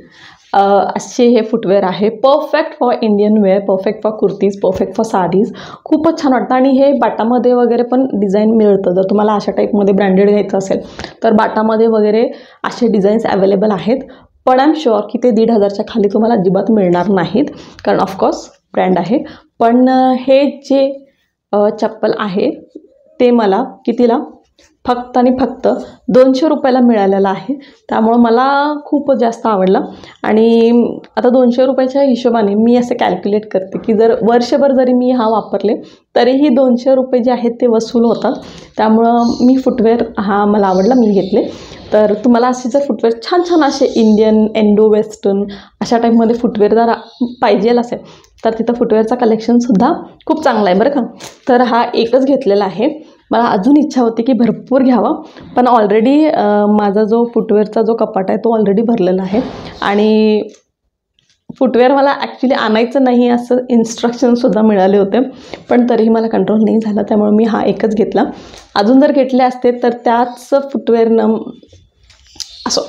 [SPEAKER 1] असे हे फुटवेअर आहे. Perfect for Indian wear, perfect for kurtis, perfect for saris. खूपच छान वाटतं. आणि हे बाटामध्ये वगैरे पण डिझाईन मिळतं. जर तुम्हाला अशा टाईपमध्ये ब्रँडेड घ्यायचं असेल तर बाटामध्ये वगैरे असे डिझाईन्स अवेलेबल आहेत. पण आय एम शुअर की ते 1,500च्या खाली तुम्हाला अजिबात मिळणार नाहीत, कारण ऑफकोर्स ब्रँड आहे. पण हे जे चप्पल आहे ते मला कितीला फक्त आणि फक्त 200 रुपयाला मिळालेला आहे. त्यामुळं मला खूप जास्त आवडला. आणि आता 200 रुपयाच्या हिशोबाने मी असं कॅल्क्युलेट करते की जर वर्षभर जरी मी हा वापरले तरीही 200 रुपये जे आहेत ते वसूल होतात. त्यामुळं मी फुटवेअर हा मला आवडला, मी घेतले. तर तुम्हाला असे जर फुटवेअर छान छान असे इंडियन, इंडो वेस्टर्न अशा टाईपमध्ये फुटवेअर जर पाहिजे असेल तर तिथं फुटवेअरचा कलेक्शनसुद्धा खूप चांगला आहे बरं का. तर हा एकच घेतलेला आहे. मला अजून इच्छा होती की भरपूर घ्यावं, पण ऑलरेडी माझा जो फुटवेअरचा जो कपाट आहे तो ऑलरेडी भरलेला आहे. आणि फुटवेअर मला ॲक्च्युली आणायचं नाही असं इन्स्ट्रक्शनसुद्धा मिळाले होते, पण तरीही मला कंट्रोल नाही झाला. त्यामुळे मी हा एकच घेतला. अजून जर घेतले असते तर त्याच फुटवेअरनं असो,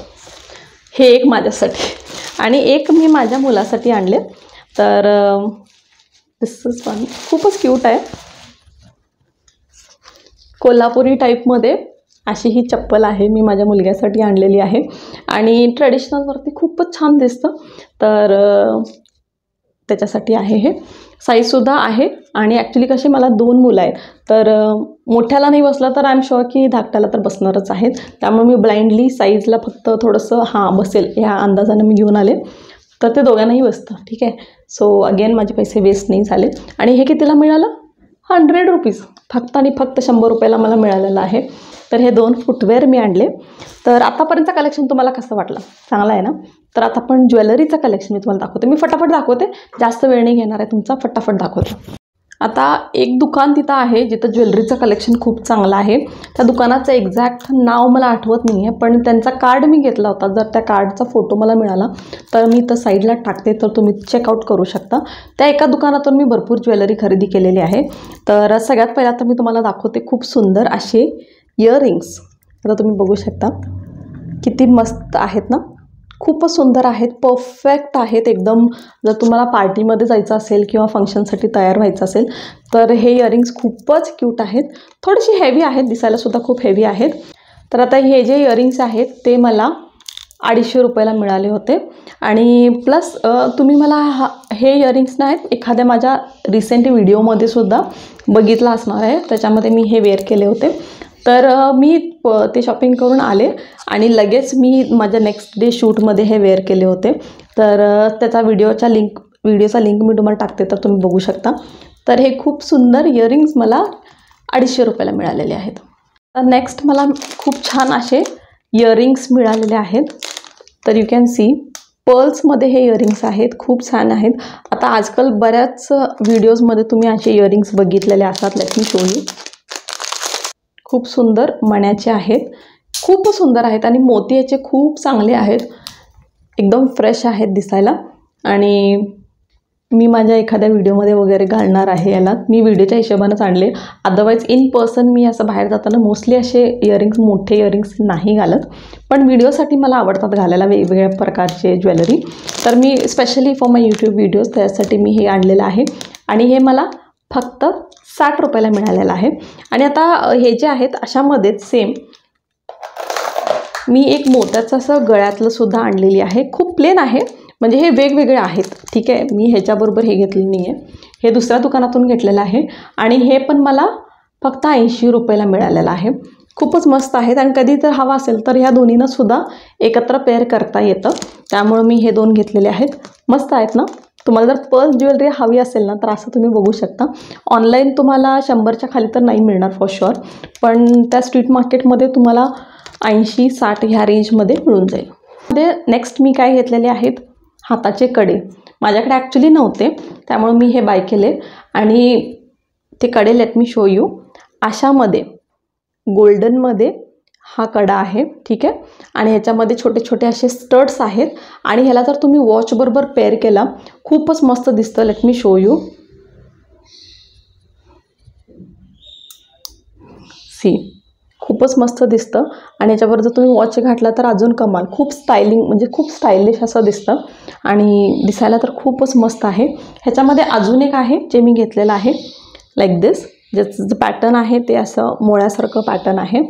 [SPEAKER 1] हे एक माझ्यासाठी आणि एक मी माझ्या मुलासाठी आणले. तर दिस इज वन, खूपच क्यूट आहे. कोल्हापुरी टाईपमध्ये अशी ही चप्पल आहे, मी माझ्या मुलग्यासाठी आणलेली आहे. आणि ट्रेडिशनलवरती खूपच छान दिसतं. तर त्याच्यासाठी आहे हे. साईजसुद्धा आहे. आणि ॲक्च्युली कसे मला 2 मुलं आहेत, तर मोठ्याला नाही बसलं तर आय एम शुअर की धाकट्याला तर बसणारच आहेत. त्यामुळे मी ब्लाइंडली साईजला फक्त थोडंसं बसेल ह्या अंदाजानं मी घेऊन आले, तर ते दोघांनाही बसतं. ठीक आहे. सो अगेन माझे पैसे वेस्ट नाही झाले. आणि हे कितीला मिळालं? 100 रुपीज, फक्त आणि फक्त 100 रुपयाला मला मिळालेलं आहे. तर हे 2 फुटवेअर मी आणले. तर आतापर्यंतचं कलेक्शन तुम्हाला कसं वाटलं? चांगलं आहे ना? तर आता आपण ज्वेलरीचं कलेक्शन मी तुम्हाला दाखवते. मी फटाफट दाखवते, जास्त वेळ नाही घेणार आहे तुमचा, फटाफट दाखवते. आता एक दुकान तिथं आहे जिथं ज्वेलरीचं कलेक्शन खूप चांगलं आहे. त्या दुकानाचं एक्झॅक्ट नाव मला आठवत नाही आहे, पण त्यांचा कार्ड मी घेतला होता. जर त्या कार्डचा फोटो मला मिळाला तर मी तर साईडला टाकते, तर तुम्ही चेकआउट करू शकता. त्या एका दुकानातून मी भरपूर ज्वेलरी खरेदी केलेली आहे. तर सगळ्यात पहिला तर मी तुम्हाला दाखवते खूप सुंदर असे इयरिंग्स. आता तुम्ही बघू शकता किती मस्त आहेत ना, खूपच सुंदर आहेत, परफेक्ट आहेत एकदम. जर तुम्हाला पार्टीमध्ये जायचं असेल किंवा फंक्शनसाठी तयार व्हायचं असेल तर हे इयरिंग्स खूपच क्यूट आहेत. थोडीशी हेवी आहेत, दिसायलासुद्धा खूप हेवी आहेत. तर आता हे जे इयरिंग्स आहेत ते मला 250 रुपयाला मिळाले होते. आणि प्लस तुम्ही मला हे इयरिंग्स नाहीत एखाद्या माझ्या रिसेंट व्हिडिओमध्ये सुद्धा बघितलं असणार आहे, त्याच्यामध्ये मी हे वेअर केले होते. तर मी ते शॉपिंग करून आले आणि लगेच मी माझ्या नेक्स्ट डे शूटमध्ये हे वेअर केले होते. तर त्याचा व्हिडिओचा लिंक मी तुम्हाला टाकते, तर तुम्ही बघू शकता. तर हे खूप सुंदर इयरिंग्स मला 250 रुपयाला मिळालेले आहेत. तर नेक्स्ट मला खूप छान असे इयरिंग्स मिळालेले आहेत. तर यू कॅन सी पर्ल्समध्ये हे इयरिंग्स आहेत, खूप छान आहेत. आता आजकाल बऱ्याच व्हिडिओजमध्ये तुम्ही असे इयरिंग्स बघितलेले असतात. Late me show you. खूप सुंदर मण्याचे आहेत, खूप सुंदर आहेत. आणि मोती याचे खूप चांगले आहेत, एकदम फ्रेश आहेत दिसायला. आणि मी माझ्या एखाद्या व्हिडिओमध्ये वगैरे घालणार आहे याला. मी व्हिडिओच्या हिशोबानंच आणले, अदरवाईज इन पर्सन मी असं बाहेर जाताना मोस्टली असे इयरिंग्स, मोठे इयरिंग्स नाही घालत. पण व्हिडिओसाठी मला आवडतात घालायला वेगवेगळ्या प्रकारचे ज्वेलरी. तर मी specially for my YouTube videos त्यासाठी मी हे आणलेलं आहे. आणि हे मला फक्त 60 रुपयाला मिळालेलं आहे. आणि आता हे जे आहेत अशामध्येच सेम मी एक मोत्याचं असं गळ्यातलं सुद्धा आणलेली आहे. खूप प्लेन आहे, म्हणजे हे वेगवेगळे आहेत. ठीक आहे, मी ह्याच्याबरोबर हे घेतलेलं नाही आहे, हे दुसऱ्या दुकानातून घेतलेलं आहे. आणि हे पण मला फक्त 80 रुपयाला मिळालेलं आहे. खूपच मस्त आहेत. आणि कधी तर हवा असेल तर ह्या दोन्हीनं सुद्धा एकत्र पेअर करता येतं. त्यामुळं मी हे 2 घेतलेले आहेत. मस्त आहेत ना. तुम्हाला जर पर्स ज्वेलरी हवी असेल ना तर असं तुम्ही बघू शकता. ऑनलाईन तुम्हाला 100च्या खाली तर नाही मिळणार फॉर शुअर, पण त्या स्ट्रीट मार्केटमध्ये तुम्हाला 80-60 ह्या रेंजमध्ये मिळून जाईल. नेक्स्ट मी काय घेतलेले आहेत, हाताचे कडे. माझ्याकडे ॲक्च्युली नव्हते, त्यामुळे मी हे बाय केले. आणि ते कडे लेट मी शो यू. अशामध्ये गोल्डनमध्ये हा कडा आहे. ठीक आहे. आणि ह्याच्यामध्ये छोटे छोटे असे स्टड्स आहेत. आणि ह्याला जर तुम्ही वॉचबरोबर पेअर केला खूपच मस्त दिसतं. Let me show you. See, खूपच मस्त दिसतं. आणि याच्याबरोबर जर तुम्ही वॉच घातला तर अजून कमाल. खूप स्टायलिंग, म्हणजे खूप स्टायलिश असं दिसतं. आणि दिसायला तर खूपच मस्त आहे. ह्याच्यामध्ये अजून एक आहे जे मी घेतलेलं आहे, लाईक दिस. ज्याचं पॅटर्न आहे ते असं मोळ्यासारखं पॅटर्न आहे.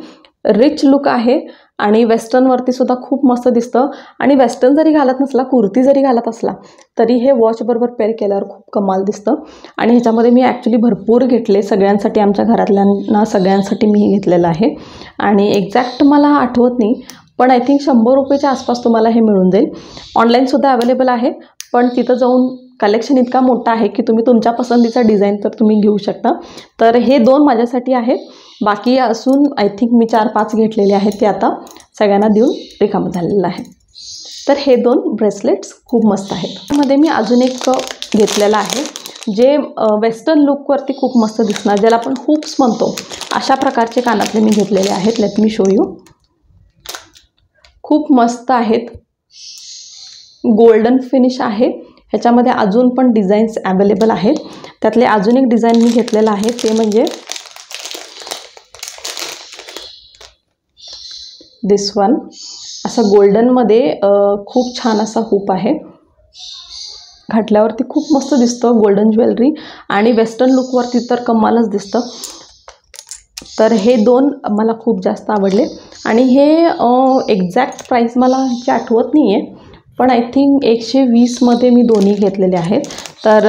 [SPEAKER 1] रिच लुक आहे. आणि वेस्टर्नवरती सुद्धा खूप मस्त दिसतं. आणि वेस्टर्न जरी घालत नसला, कुर्ती जरी घालत असला तरी हे वॉचबरोबर पेअर केल्यावर खूप कमाल दिसतं. आणि ह्याच्यामध्ये मी ॲक्च्युली भरपूर घेतले सगळ्यांसाठी, आमच्या घरातल्यांना सगळ्यांसाठी मी हे घेतलेलं आहे. आणि एक्झॅक्ट मला आठवत नाही, पण आय थिंक 100 रुपयेच्या आसपास तुम्हाला हे मिळून जाईल. ऑनलाईनसुद्धा अवेलेबल आहे, पण तिथं जाऊन कलेक्शन इतका मोठा आहे की तुम्ही तुमच्या पसंतीचा डिझाईन तर तुम्ही घेऊ शकता. तर हे 2 माझ्यासाठी आहेत. बाकी असून आय थिंक मी 4-5 घेतलेले आहेत, ते आता सगळ्यांना देऊन रिकामं झालेलं आहे. तर हे 2 ब्रेसलेट्स खूप मस्त आहेत. त्यामध्ये मी अजून एक घेतलेलं आहे जे वेस्टर्न लुकवरती खूप मस्त दिसणार, ज्याला आपण हुप्स म्हणतो. अशा प्रकारचे कानातले मी घेतलेले आहेत. Late me show you. खूप मस्त आहेत, गोल्डन फिनिश आहे. ह्याच्यामध्ये अजून पण डिझाईन्स अवेलेबल आहेत. त्यातले अजून एक डिझाईन मी घेतलेलं आहे, ते म्हणजे दिस वन. असं गोल्डनमध्ये खूप छान असा हुप आहे. घातल्यावरती खूप मस्त दिसतं, गोल्डन ज्वेलरी. आणि वेस्टर्न लुकवरती तर कमालच दिसतं. तर हे 2 मला खूप जास्त आवडले. आणि हे एक्झॅक्ट प्राईस मला ह्याची आठवत नाही आहे, पण आय थिंक 120मध्ये मी दोन्ही घेतलेले आहेत. तर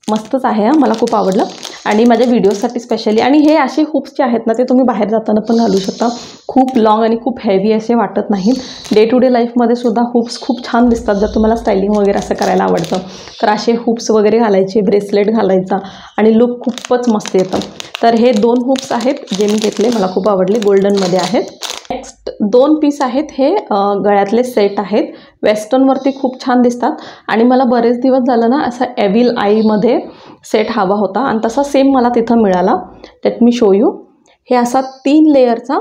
[SPEAKER 1] मस्तच आहे, मला खूप आवडलं. आणि माझ्या व्हिडिओसाठी स्पेशली. आणि हे असे हुप्स जे आहेत ना, ते तुम्ही बाहेर जाताना पण घालू शकता. खूप लॉंग आणि खूप हेवी असे वाटत नाहीत. डे टू डे लाईफमध्ये सुद्धा हुप्स खूप छान दिसतात. जर तुम्हाला स्टायलिंग वगैरे असं करायला आवडतं तर असे हुप्स वगैरे घालायचे, ब्रेसलेट घालायचा आणि लुक खूपच मस्त येतं. तर हे 2 हुप्स आहेत जे मी घेतले, मला खूप आवडले, गोल्डनमध्ये आहेत. नेक्स्ट 2 पीस आहेत, हे गळ्यातले सेट आहेत. वेस्टर्नवरती खूप छान दिसतात. आणि मला बरेच दिवस झालं ना असा एव्हिल आईमध्ये सेट हवा होता, आणि तसा सेम मला तिथं मिळाला. Late me show you. हे असा 3 लेयरचा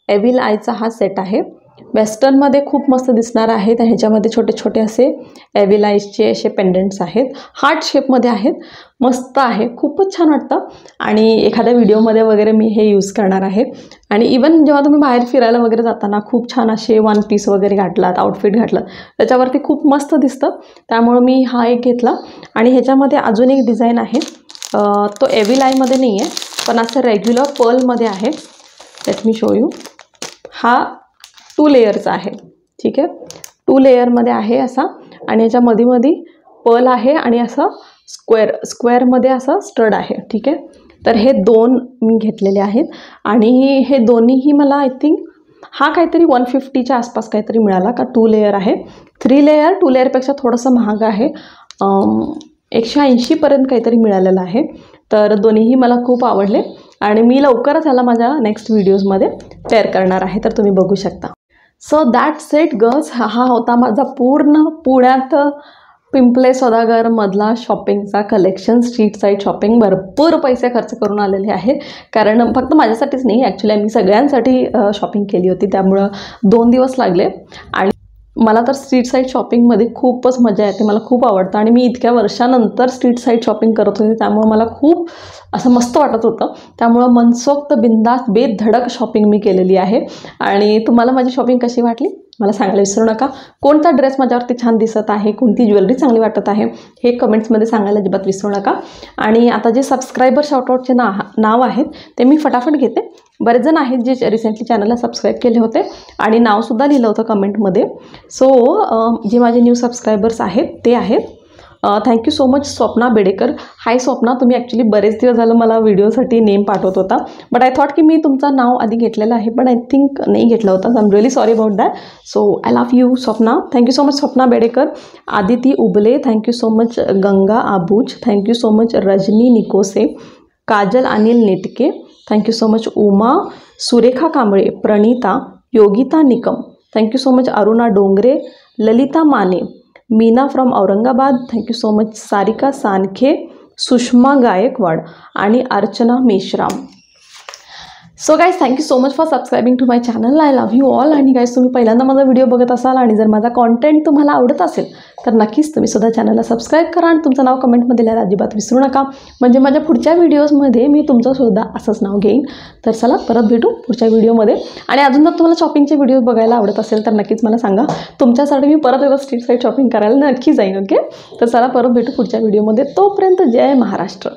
[SPEAKER 1] एव्हिल आयचा हा सेट आहे. वेस्टर्नमध्ये खूप मस्त दिसणार आहे. तर ह्याच्यामध्ये छोटे छोटे असे एव्हिल आईजचे असे पेंडंट्स आहेत, हार्ट शेपमध्ये आहेत. मस्त आहे, खूपच छान वाटतं. आणि एखाद्या व्हिडिओमध्ये वगैरे मी हे यूज करणार आहे. आणि इवन जेव्हा तुम्ही बाहेर फिरायला वगैरे जाताना खूप छान असे 1 पीस वगैरे घातलात, आउटफिट घातलं, त्याच्यावरती खूप मस्त दिसतं. त्यामुळं मी हा एक घेतला. आणि ह्याच्यामध्ये अजून एक डिझाईन आहे, तो एव्हिल आयमध्ये नाही आहे, पण असं रेग्युलर पर्लमध्ये आहे. Late me show you. हा 2 लेयरचा आहे, ठीक आहे. 2 लेयरमध्ये आहे असा. आणि याच्या मध्ये पर्ल आहे आणि असं स्क्वेअरमध्ये असा स्टड आहे, ठीक आहे. तर हे 2 मी घेतलेले आहेत. आणि हे दोन्हीही मला आय थिंक हा काहीतरी 150च्या आसपास काहीतरी मिळाला, का 2 लेयर आहे. 3 लेयर 2 लेयरपेक्षा थोडंसं महाग आहे, 180पर्यंत काहीतरी मिळालेलं आहे. तर दोन्हीही मला खूप आवडले. आणि मी लवकरच ह्याला माझ्या नेक्स्ट व्हिडिओजमध्ये पेअर करणार आहे, तर तुम्ही बघू शकता. So that's it girls. हा होता माझा पूर्ण पुण्यात पिंपले सौदागरमधला शॉपिंगचा कलेक्शन, स्ट्रीट साईड शॉपिंग. भरपूर पैसे खर्च करून आलेले आहे, कारण फक्त माझ्यासाठीच नाही, ॲक्च्युली आम्ही सगळ्यांसाठी शॉपिंग केली होती. त्यामुळं 2 दिवस लागले. आणि मला तर स्ट्रीट साईड शॉपिंगमध्ये खूपच मजा येते, मला खूप आवडतं. आणि मी इतक्या वर्षानंतर स्ट्रीट साईड शॉपिंग करत होते, त्यामुळं मला खूप असं मस्त वाटत होतं. त्यामुळं मनसोक्त बिंदास बेधडक शॉपिंग मी केलेली आहे. आणि तुम्हाला माझी शॉपिंग कशी वाटली मला सांगायला विसरू नका. कोणता ड्रेस माझ्यावरती छान दिसत आहे, कोणती ज्वेलरी चांगली वाटत आहे, हे कमेंट्समध्ये सांगायला अजिबात विसरू नका. आणि आता जे सबस्क्रायबर शाउटआउटचे नाव आहेत ते मी फटाफट घेते. बरेच जण आहेत जे रिसेंटली चॅनलला सबस्क्राईब केले होते आणि नावसुद्धा लिहिलं होतं कमेंटमध्ये. सो जे माझे न्यू सबस्क्रायबर्स आहेत ते आहेत, thank you so much Swapna Bedekar. Hi Swapna, तुम्ही ॲक्च्युली बरेच दिवस झालं मला व्हिडिओसाठी नेम पाठवत होता, बट आय थॉट की मी तुमचं नाव आधी घेतलेलं आहे, पण आय थिंक नाही घेतलं होतं. So I am really sorry about that. So I love you Swapna. Thank you so much Swapna Bedekar. Aditi Ubale, thank you so much. Ganga Aabuj, thank you so much. Rajani Nikose, Kajal Anil Netke, thank you so much. Uma, Surekha Kamble, Pranita, Yogita Nikam, thank you so much. Aruna Dongre, Lalita Mane, Meena from Aurangabad, thank you so much. Sarika Sankhe, Sushma Gaikwad आणि Archana Meshram. So guys, thank you so much for subscribing to my channel. I love you all. आणि guys, तुम्ही पहिल्यांदा माझा video बघत असाल आणि जर माझा कॉन्टेंट तुम्हाला आवडत असेल तर नक्कीच तुम्ही सुद्धा चॅनलला सबस्क्राईब करा आणि तुमचं नाव कमेंटमध्ये लिहायला अजिबात विसरू नका, म्हणजे माझ्या पुढच्या व्हिडिओजमध्ये मी तुमचंसुद्धा असंच नाव घेईन. तर चला परत भेटू पुढच्या व्हिडिओमध्ये. आणि अजून जर तुम्हाला शॉपिंगचे व्हिडिओ बघायला आवडत असेल तर नक्कीच मला सांगा, तुमच्यासाठी मी परत एकदा स्ट्रीट साईड शॉपिंग करायला नक्की जाईन. ओके, तर चला परत भेटू पुढच्या व्हिडिओमध्ये. तोपर्यंत जय महाराष्ट्र.